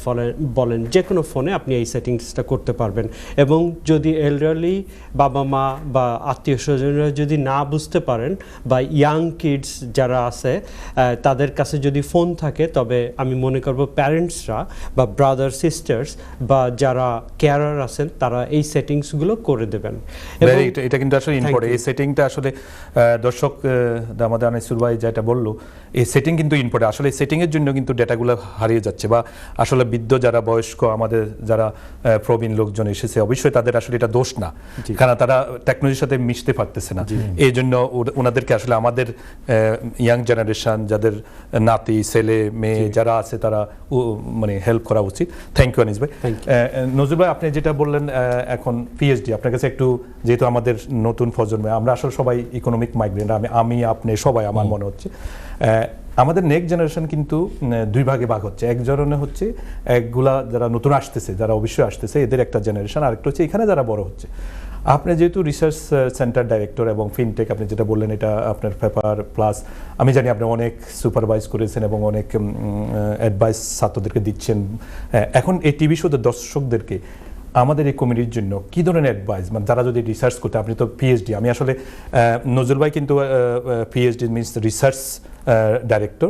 বলেন, যে কোনো ফোনে আপনি এই সেটিংসটা করতে পারবেন। এবং যদি এল্ডারলি বাবা মা বা আত্মীয় স্বজনরা যদি না বুঝতে পারেন বা ইয়াং কিডস যারা আছে তাদের কাছে যদি ফোন থাকে, তবে আমি মনে করব প্যারেন্টসরা বা ব্রাদার সিস্টার্স বা যারা কেয়ারার আছেন তারা এই সেটিংসগুলো করে দেবেন। এটা কিন্তু আসলে ইম্পর্টেন্ট। এই সেটিংটা আসলে দর্শক আমাদের আনিসুর ভাই যেটা বললো, এই সেটিং কিন্তু ইম্পর্টেন্ট। আসলে এই সেটিংয়ের জন্য কিন্তু ডেটাগুলো হারিয়ে যাচ্ছে, বা আসলে বৃদ্ধ যারা বয়স্ক আমাদের যারা প্রবীণ লোকজন এসেছে, অবশ্যই তাদের আসলে এটা দোষ না, কারণ তারা টেকনোলজির সাথে মিশতে পারতেছে না। এই জন্য ওনাদেরকে আসলে আমাদের ইয়াং জেনারেশন, যাদের নাতি ছেলে মেয়ে যারা আছে, তারা মানে হেল্প করা উচিত। থ্যাংক ইউ আনিস ভাই। নজরুল ভাই, আপনি যেটা বললেন এখন পিএইচডি, আপনার কাছে একটু, যেহেতু আমাদের নতুন প্রজন্মে আমরা আসলে সবাই ইকোনমিক মাইগ্রেন্ট, আমি আপনি সবাই, আমার মনে হচ্ছে আমাদের নেক্সট জেনারেশন কিন্তু 2 ভাগে ভাগ হচ্ছে। এক ধরনের হচ্ছে একগুলা যারা নতুন আসতেছে, যারা অবশ্যই আসতেছে, এদের একটা জেনারেশন, আরেকটা হচ্ছে এখানে যারা বড় হচ্ছে। আপনি যেহেতু রিসার্চ সেন্টার ডাইরেক্টর এবং ফিনটেক, আপনি যেটা বললেন এটা আপনার পেপার, প্লাস আমি জানি আপনি অনেক সুপারভাইজ করেছেন এবং অনেক অ্যাডভাইস ছাত্রদেরকে দিচ্ছেন। এখন এই টিভি শোতে দর্শকদেরকে আমাদের এই কমিটির জন্য কী ধরনের অ্যাডভাইস, মানে যারা যদি রিসার্চ করতে, আপনি তো পিএইচডি, আমি আসলে নজরুল ভাই কিন্তু PhD means research director,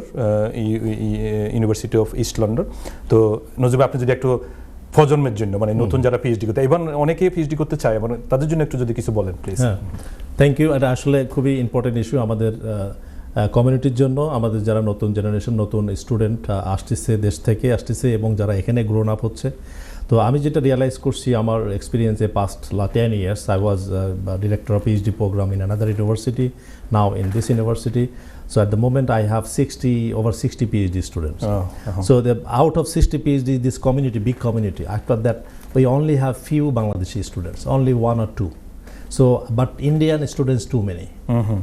university of east London. তো নজরুল ভাই, আপনি যদি একটু প্রজন্মের জন্য, মানে নতুন যারা পিএইচডি করতে, এবং অনেকেই পিএইচডি করতে চায়, এবং তাদের জন্য একটু যদি কিছু বলেন প্লিজ। Thank you. এটা আসলে খুবই ইম্পর্টেন্ট ইস্যু আমাদের কমিউনিটির জন্য। আমাদের যারা নতুন জেনারেশন, নতুন স্টুডেন্ট আসতেছে, দেশ থেকে আসতেছে, এবং যারা এখানে গ্রোন আপ হচ্ছে। তো আমি যেটা রিয়েলাইজ করছি আমার এক্সপিরিয়েন্সে, past 10 years I was director of PhD program in another university, now in this university. So at the moment I have over 60 PhD students. So out of 60 PhD, this community, big community, after that we only have few Bangladeshi students, only 1 or 2. So but Indian students too many.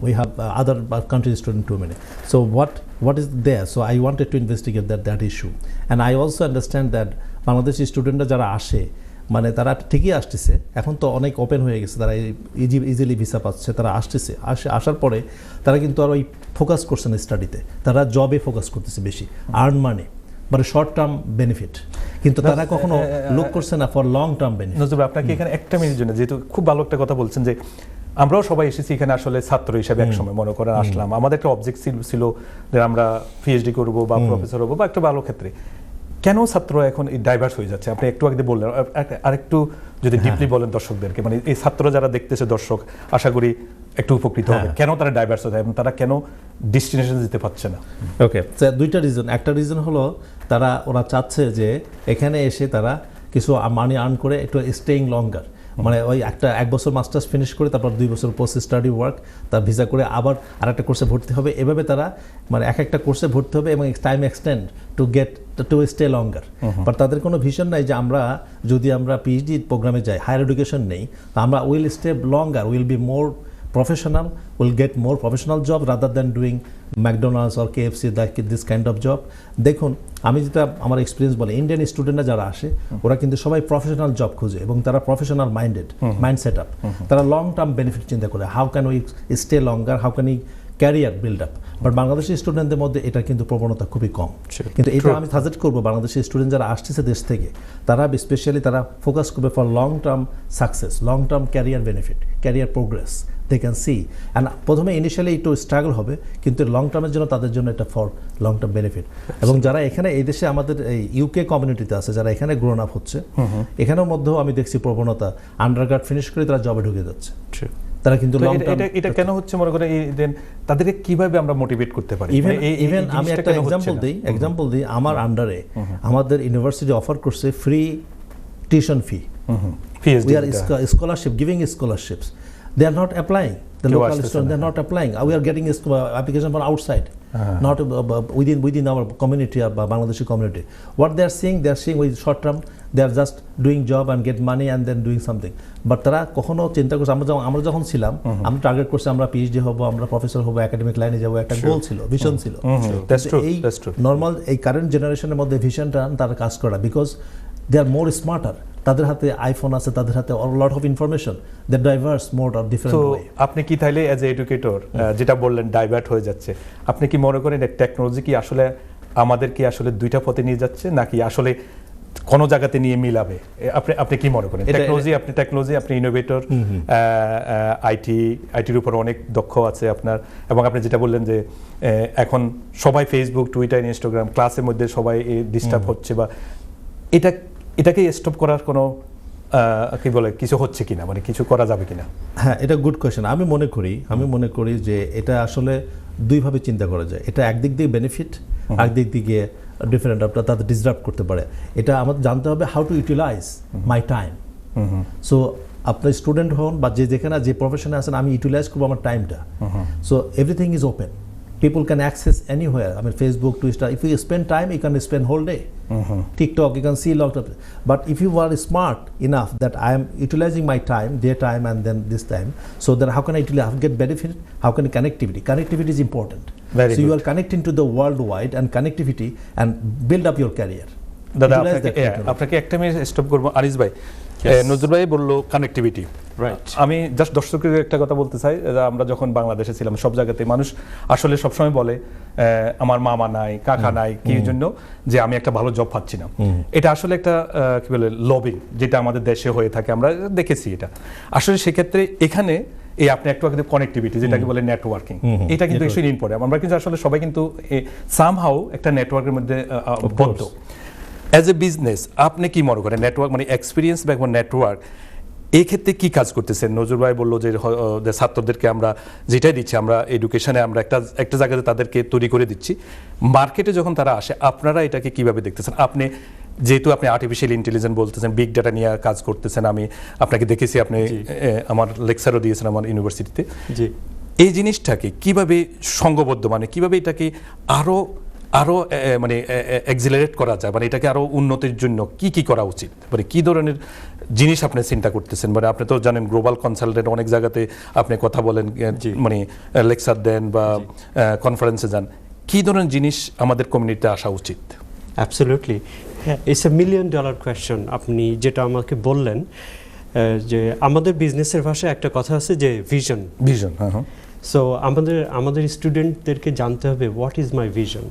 We have other country students too many. So what is there? So I wanted to investigate that issue, and I also understand that Bangladeshi স্টুডেন্টরা যারা আসে, মানে তারা ঠিকই আসতেছে, এখন তো অনেক ওপেন হয়ে গেছে, তারা ইজিলি ভিসা পাচ্ছে, তারা আসার পরে তারা কিন্তু আর ওই ফোকাস করছে না স্টাডিতে, তারা জবে ফোকাস করতেছে বেশি, আর্ন মানি, মানে শর্ট টার্ম বেনিফিট, কিন্তু তারা কখনো লুক করছে না for long term benefit. Nazrul, আপনাকে এখানে একটা মিনিটের জন্য, যেহেতু খুব ভালো একটা কথা বলছেন, যে আমরাও সবাই এসেছি এখানে আসলে ছাত্র হিসেবে, এক সময় মনে করেন আসলাম, আমাদের একটা অবজেক্টিভ ছিল যে আমরা পিএইচডি করবো বা প্রফেসর হবো বা একটা ভালো ক্ষেত্রে। কেন ছাত্র এখন এই ডাইভার্স হয়ে যাচ্ছে? আপনি একটু আগে বললেন, আরেকটু যদি ডিপলি বলেন দর্শকদেরকে, মানে এই ছাত্র যারা দেখতেছে, দর্শক আশা করি একটু উপকৃত হবে, কেন তারা ডাইভার্স হয়ে যায় এবং তারা কেন ডেস্টিনেশন যেতে পারছে না? ওকে, দুইটা রিজন। একটা রিজন হলো ওরা চাচ্ছে যে এখানে এসে তারা কিছু মানি আর্ন করে একটু স্টেইং লঙ্গার, মানে ওই এক বছর মাস্টার্স ফিনিশ করে তারপর 2 বছর পোস্ট স্টাডি ওয়ার্ক, তার ভিসা করে আবার আরেকটা কোর্সে ভর্তি হবে, এভাবে তারা মানে একটা কোর্সে ভর্তি হবে এবং time extend to stay longer. But তাদের কোনো ভিশন নাই যে যদি আমরা পিএইচডি প্রোগ্রামে যাই, হায়ার এডুকেশন নেই, তো আমরা will stay longer, will be more professional, will get more professional job rather than doing McDonald's or KFC, like this kind of job. দেখুন, আমি যেটা আমার এক্সপিরিয়েন্স বলে, ইন্ডিয়ান স্টুডেন্টরা যারা আসে ওরা কিন্তু সবাই প্রফেশনাল জব খোঁজে এবং তারা প্রফেশনাল মাইন্ড সেট আপ, তারা লং টার্ম বেনিফিট চিন্তা করে, how can we stay longer, how can we career build up. But Bangladeshi স্টুডেন্টদের মধ্যে এটা কিন্তু প্রবণতা খুবই কম। কিন্তু এটা আমি সাজেস্ট করবো, বাংলাদেশি স্টুডেন্ট যারা আসতেছে দেশ থেকে, তারা স্পেশালি তারা ফোকাস করবে for long term success, long term career benefit, career progress they can see, and প্রথমে ইনিশিয়ালি একটু স্ট্রাগল হবে, কিন্তু লং টার্মের জন্য তাদের জন্য এটা ফর লং টার্ম বেনিফিট। এবং যারা এখানে এই দেশে আমাদের এই ইউকে কমিউনিটিতে আছে, যারা এখানে গ্রোন আপ হচ্ছে, এখানের মধ্যেও আমি দেখছি প্রবণতা, আন্ডারগ্রাড ফিনিশ করে তারা জবে ঢুকে যাচ্ছে। তারা কিন্তু তো লং টার্ম এটা কেন হচ্ছে মনে করেন দেন তাদেরকে কিভাবে আমরা মোটিভেট করতে পারি ইভেন আমি একটা এক্সাম্পল দিই আমার আন্ডারে আমাদের ইউনিভার্সিটি অফার করছে free tuition fee we are giving scholarships. They are not applying. The local students, they are not applying. We are getting application from outside, not within our community or Bangladeshi community. What they are seeing with short term, they are just doing job and get money and then doing something. But তারা কখনো চিন্তা করছে আমরা যখন ছিলাম আমরা target করছি আমরা পিএইচডি হব, আমরা প্রফেসর হব, একাডেমিক লাইনে যাব, একটা গোল ছিল, ভিশন ছিল। এই নর্মাল এই কারেন্ট জেনারেশনের মধ্যে ভিশনটা তারা কাজ করা, because they are more smarter. তাদের হাতে আইফোন আছে, তাদের হাতে lot of information, the diverse mode of different way. আপনি কি তাইলে অ্যাজ এ এডুকেটর যেটা বললেন ডাইভার্ট হয়ে যাচ্ছে, আপনি কি মনে করেন টেকনোলজি কি আসলে আমাদেরকে আসলে দুইটা পথে নিয়ে যাচ্ছে নাকি আসলে কোন জায়গাতে নিয়ে মিলাবে? আপনি কি মনে করেন? টেকনোলজি আপনি ইনোভেটর, আইটির উপর অনেক দক্ষ আছে আপনার, এবং আপনি যেটা বললেন যে এখন সবাই ফেসবুক, টুইটার, ইনস্টাগ্রাম, ক্লাসের মধ্যে সবাই ডিস্টার্ব হচ্ছে, বা এটাকে স্টপ করার কোনো কি বলে কিছু হচ্ছে কিনা, মানে কিছু করা যাবে কিনা? হ্যাঁ, এটা গুড কোয়েশ্চেন। আমি মনে করি যে এটা আসলে দুইভাবে চিন্তা করা যায়। এটা একদিক দিয়ে বেনিফিট, আরেকদিক দিকে ডিফারেন্ট আপনার তাদের ডিসরাপ্ট করতে পারে। এটা আমাদের জানতে হবে how to utilise my time. So আপনার স্টুডেন্ট হন বা যেখানে যে প্রফেশনে আছেন, আমি ইউটিলাইজ করবো আমার টাইমটা। So everything is open, people can access anywhere. I mean, Facebook, Twitter. If you spend time, you can spend whole day. TikTok, you can see a lot of. But if you are smart enough that I am utilizing my time, their time, and then this time, so that how can I get benefit? How can connectivity? Connectivity is important. Very so good. You are connecting to the worldwide and connectivity and build up your career. দাদা আপনাকে একটা minute stop করবো। আনিস ভাই, নজরুল ভাই বললো connectivity, right. আমি just দর্শকের একটা কথা বলতে চাই, আমরা যখন বাংলাদেশে ছিলাম সব জায়গাতে মানুষ আসলে সবসময় বলে আমার মামা নাই, কাকা নাই, কি জন্য যে আমি একটা ভালো জব পাচ্ছি না। এটা আসলে একটা কি বলে লবিং, যেটা আমাদের দেশে হয়ে থাকে, আমরা দেখেছি এটা। আসলে সেক্ষেত্রে এখানে এই আপনি একটু আগে কানেক্টিভিটি যেটাকে বলে নেটওয়ার্কিং, এটা কিন্তু ভীষণ ইম্পর্টেন্ট। আমরা কিন্তু আসলে সবাই কিন্তু সামহাউ একটা নেটওয়ার্কের মধ্যে বদ্ধ। অ্যাজ এ বিজনেস আপনি কি মনে করেন নেটওয়ার্ক মানে এক্সপিরিয়েন্স বা নেটওয়ার্ক এই ক্ষেত্রে কি কাজ করতেছেন? নজরুল ভাই বললো যে ছাত্রদেরকে আমরা যেটাই দিচ্ছি, আমরা এডুকেশনে আমরা একটা জায়গাতে তাদেরকে তৈরি করে দিচ্ছি, মার্কেটে যখন তারা আসে আপনারা এটাকে কিভাবে দেখতেছেন? আপনি যেহেতু আপনি আর্টিফিশিয়াল ইন্টেলিজেন্স বলতেছেন, বিগ ডাটা নিয়ে কাজ করতেছেন, আমি আপনাকে দেখেছি, আপনি আমার লেকচারও দিয়েছেন আমার ইউনিভার্সিটিতে। এই জিনিসটাকে কিভাবে সংঘবদ্ধ, মানে কিভাবে এটাকে আরো মানে এক্সিলারেট করা যায়, মানে এটাকে আরো উন্নতির জন্য কি করা উচিত, মানে কি ধরনের জিনিস আপনি চিন্তা করতেছেন? মানে আপনি তো জানেন গ্লোবাল কনসালটেন্ট, অনেক জায়গাতে আপনি কথা বলেন, মানে লেকচার দেন বা কনফারেন্সে যান, কি ধরনের জিনিস আমাদের কমিউনিটিতে আসা উচিত? Absolutely, it's a $1 million question. আপনি যেটা আমাকে বললেন যে আমাদের বিজনেসের ভাষায় একটা কথা আছে যে ভিশন। হ্যাঁ। সো আমাদের স্টুডেন্টদেরকে জানতে হবে what is my vision,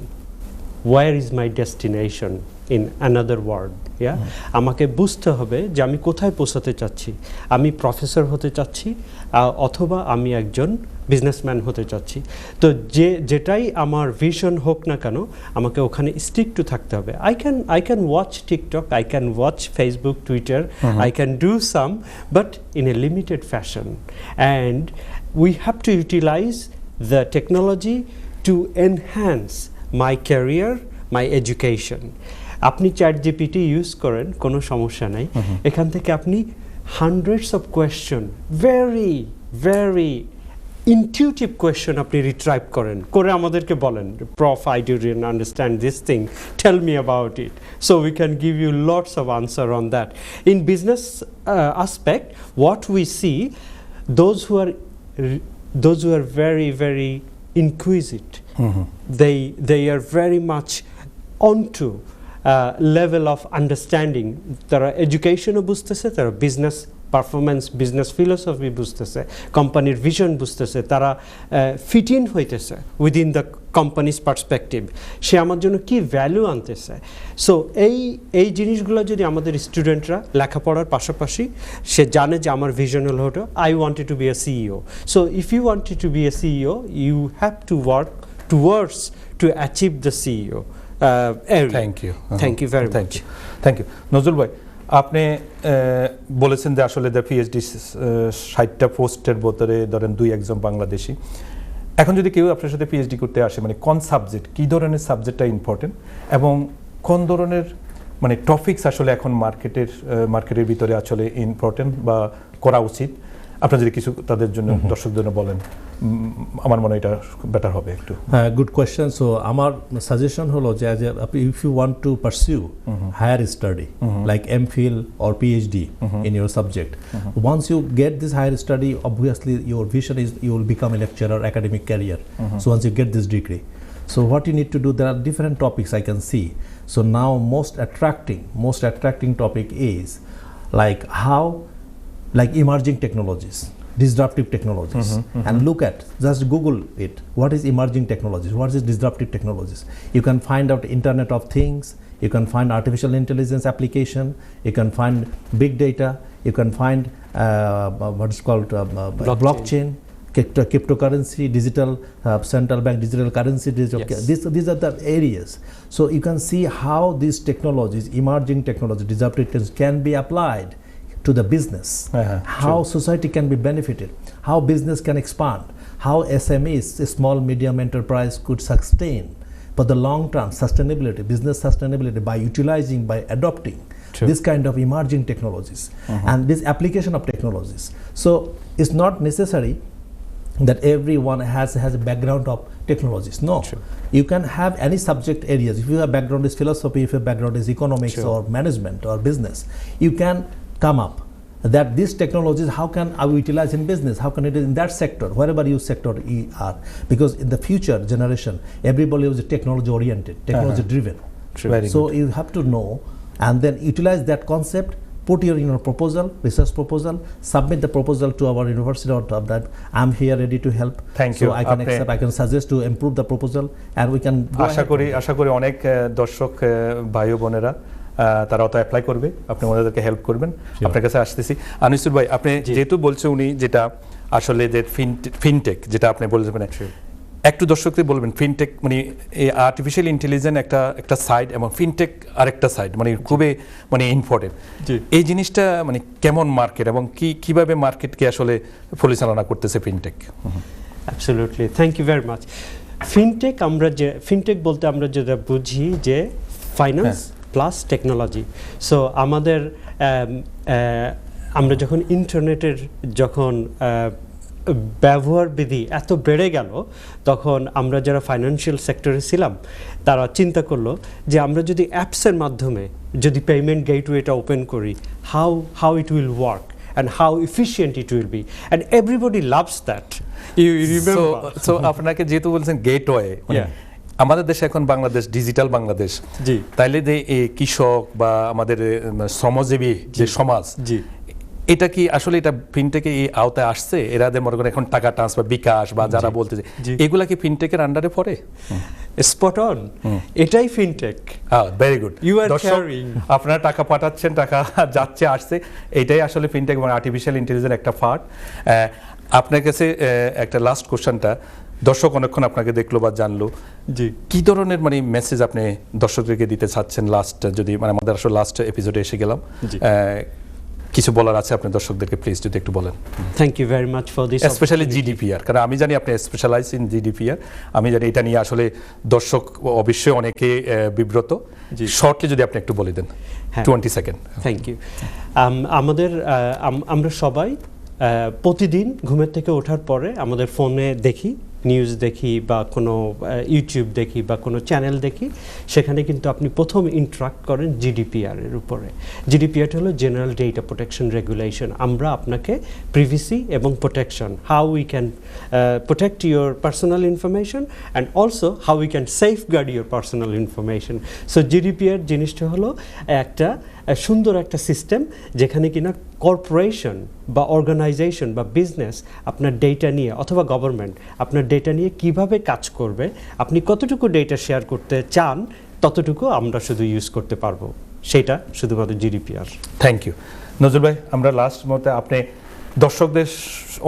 where is my destination in another world, yeah? আমাকে বুঝতে হবে যে আমি কোথায় পৌঁছাতে চাচ্ছি। আমি প্রফেসর হতে চাচ্ছি অথবা আমি একজন বিজনেসম্যান হতে চাচ্ছি। তো যেটাই আমার ভিশন হোক না কেন, আমাকে ওখানে স্টিক টু থাকতে হবে। I can watch TikTok, I can watch Facebook, Twitter, I can do some, but in a limited fashion. And we have to utilize the technology to enhance my career, my education. আপনি ChatGPT use করেন, কোনো সমস্যা নাই। এখান থেকে আপনি hundreds of question, very very intuitive question আপনি retrieve করে আমাদেরকে বলেন, Prof, I didn't understand this thing, tell me about it. So we can give you lots of answer on that. In business aspect, what we see, those who are very very inquisitive, they are very much onto level of understanding. তারা এডুকেশনও বুঝতেছে, তারা business performance, business philosophy বুঝতেছে, কোম্পানির vision বুঝতেছে, তারা fit in হইতেছে within the companies perspective, সে আমার জন্য কি ভ্যালু আনতেছে। সো এই জিনিসগুলো যদি আমাদের স্টুডেন্টরা লেখাপড়ার পাশাপাশি সে জানে যে আমার ভিশন হলো I wanted to be a CEO. So if you wanted to be a CEO, you have to work towards to achieve the CEO area. Thank you. Thank you very much. Thank you. Nazrul ভাই, আপনি বলেছেন যে আসলে PhD 60টা পোস্টের ভিতরে ধরেন 2-1 বাংলাদেশি। এখন যদি কেউ আপনার সাথে পিএইচডি করতে আসে মানে কোন সাবজেক্ট, কী ধরনের সাবজেক্টটা ইম্পর্টেন্ট এবং কোন ধরনের মানে টপিকস আসলে এখন মার্কেটের ভিতরে আসলে ইম্পর্টেন্ট বা করা উচিত, আপনারা যদি কিছু তাদের জন্য দর্শকদের জন্য বলেন আমার মনে হয় এটা বেটার হবে একটু। Good question. সো আমার সাজেশন হলো যে if you want to pursue higher study like MPhil or PhD in your subject, once you get this higher study, obviously your vision is you will become a lecturer, academic career. So once you get this degree, so what you need to do, there are different topics I can see. So now most attracting topic is like emerging technologies, disruptive technologies, and look at, just Google it, what is emerging technologies, what is disruptive technologies. You can find out Internet of Things, you can find artificial intelligence application, you can find big data, you can find what is called blockchain, cryptocurrency, digital central bank digital currency, these are the areas. So you can see how these technologies, emerging technologies, disruptive technologies can be applied to the business, how society can be benefited, how business can expand, how SMEs, small medium enterprise, could sustain for the long term sustainability, business sustainability by utilizing, by adopting this kind of emerging technologies and this application of technologies. So it's not necessary that everyone has a background of technologies. No, you can have any subject areas. If your background is philosophy, if your background is economics or management or business, you can come up that these technologies, how can I utilize in business, how can it is in that sector, wherever you sector you are, because in the future generation everybody is technology oriented, technology driven. So you have to know and then utilize that concept, put your proposal, research proposal, submit the proposal to our university or to that. I'm here ready to help. Thank you. So I can accept, I can suggest to improve the proposal and we can go আশা করি অনেক দর্শক ভাই ও বোনেরা তারাও তো apply করবে, আপনি ওনাদেরকে হেল্প করবেন। আপনার কাছে আসতেছি আনিসুর ভাই, আপনি যেহেতু বলছে উনি যেটা আসলে যে ফিনটেক যেটা আপনি বলছেন, একটু দর্শকদের বলবেন ফিনটেক মানে আর্টিফিশিয়াল ইন্টেলিজেন্স একটা সাইড এবং ফিনটেক আরেকটা সাইড, মানে খুবই মানে ইম্পর্টেন্ট। এই জিনিসটা মানে কেমন মার্কেট এবং কিভাবে মার্কেটকে আসলে পরিচালনা করতেছে fintech? Absolutely, thank you very much. Fintech বলতে আমরা যেটা বুঝি যে ফাইন্যান্স প্লাস টেকনোলজি। সো আমাদের আমরা যখন ইন্টারনেটের ব্যবহার বিধি এত বেড়ে গেল, তখন আমরা যারা ফাইন্যান্সিয়াল সেক্টরে ছিলাম তারা চিন্তা করলো যে আমরা যদি অ্যাপসের মাধ্যমে যদি পেমেন্ট গেটওয়েটা ওপেন করি, how it will work and how efficient it will be, and everybody loves that. You remember? So আপনাকে যেহেতু বলছেন গেটওয়ে, আমাদের দেশে এখন বাংলাদেশ ডিজিটাল বাংলাদেশ, তাইলে যে কৃষক বা আমাদের শ্রমজীবী যে সমাজ, এটা কি আসলে এটা ফিনটেকে এই আওতায় আসছে? এরাদের মনে করেন এখন টাকা ট্রান্সফার, বিকাশ বা যারা বলতেছে এগুলা কি ফিনটেকের আন্ডারে পড়ে? স্পট অন, এটাই fintech. Very good. You are sharing, আপনারা টাকা পাঠাচ্ছেন, টাকা যাচ্ছে আসছে, এটাই আসলে ফিনটেক এবং আর্টিফিশিয়াল ইন্টেলিজেন্স একটা পার্ট। আপনার কাছে একটা লাস্ট কোশ্চেনটা, দর্শক অনেকক্ষণ আপনাকে দেখলো বা জানলো, কি ধরনের মানে মেসেজ আপনি দর্শকদেরকে দিতে চাচ্ছেন? লাস্ট যদি মানে আমাদের আসলে লাস্ট এপিসোডে এসে গেলাম, কিছু বলার আছে আপনি দর্শকদেরকে প্লিজ যদি একটু বলেন। Thank you very much for this, specially GDPR, কারণ আমি জানি আপনি স্পেশালাইজ ইন জিডিপিআর, আমি জানি এটা নিয়ে আসলে দর্শক অবশ্যই অনেকে বিব্রত। শর্টলি যদি আপনি একটু বলে দেন, 20 সেকেন্ড। Thank you. আমরা সবাই প্রতিদিন ঘুমের থেকে ওঠার পরে আমাদের ফোনে দেখি, নিউজ দেখি বা কোনো ইউটিউব দেখি বা কোনো চ্যানেল দেখি, সেখানে কিন্তু আপনি প্রথম ইন্টারাক্ট করেন জিডিপিআরের উপরে। জিডিপিআরটা হলো জেনারেল ডেটা প্রোটেকশন রেগুলেশন। আমরা আপনাকে প্রিভেসি এবং protection, how we can protect your personal information and also how we can safeguard your personal information. So GDPR জিনিসটা হলো একটা সুন্দর একটা সিস্টেম যেখানে কিনা কর্পোরেশন বা অর্গানাইজেশন বা বিজনেস আপনার ডেটা নিয়ে, অথবা গভর্নমেন্ট আপনার ডেটা নিয়ে কিভাবে কাজ করবে, আপনি কতটুকু ডেটা শেয়ার করতে চান ততটুকু আমরা শুধু ইউজ করতে পারবো, সেটা শুধুমাত্র জিডিপিআর। থ্যাংক ইউ নজরুল ভাই। আমরা লাস্ট মুহূর্তে আপনি দর্শকদের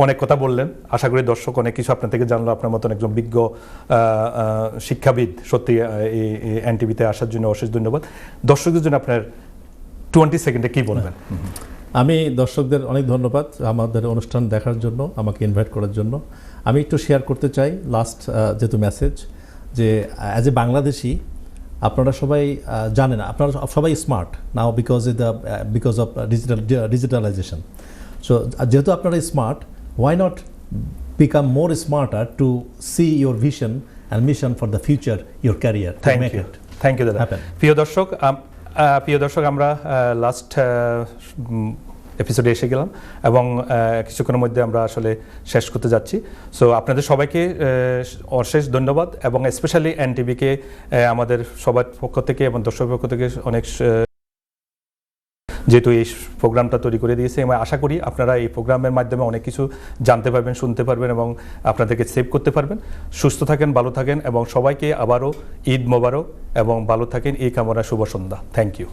অনেক কথা বললেন, আশা করি দর্শক অনেক কিছু আপনার থেকে জানলো। আপনার মতন একজন বিজ্ঞ শিক্ষাবিদ, সত্যি এই এনটিভিতে আসার জন্য অশেষ ধন্যবাদ। দর্শকদের জন্য আপনার 20 সেকেন্ডে কি বলবেন? আমি দর্শকদের অনেক ধন্যবাদ আমাদের অনুষ্ঠান দেখার জন্য, আমাকে ইনভাইট করার জন্য। আমি একটু শেয়ার করতে চাই লাস্ট যেহেতু মেসেজ, যে অ্যাজ এ বাংলাদেশি আপনারা সবাই জানেন, আপনারা সবাই smart now because of digitalisation. So যেহেতু আপনারা smart, why not become more smarter to see your vision and mission for the future, your career. Thank you দাদা। প্রিয় দর্শক আমরা লাস্ট এপিসোডে এসে গেলাম এবং কিছুক্ষণের মধ্যে আমরা আসলে শেষ করতে যাচ্ছি। সো আপনাদের সবাইকে অশেষ ধন্যবাদ এবং স্পেশালি এনটিভিকে আমাদের সবার পক্ষ থেকে এবং দর্শকের পক্ষ থেকে অনেক, যেহেতু এই প্রোগ্রামটা তৈরি করে দিয়েছে, এবং আশা করি আপনারা এই প্রোগ্রামের মাধ্যমে অনেক কিছু জানতে পারবেন, শুনতে পারবেন এবং আপনাদেরকে সেভ করতে পারবেন। সুস্থ থাকেন, ভালো থাকেন এবং সবাইকে আবারও ঈদ মোবারক এবং ভালো থাকেন এই কামনা, শুভ সন্ধ্যা। Thank you.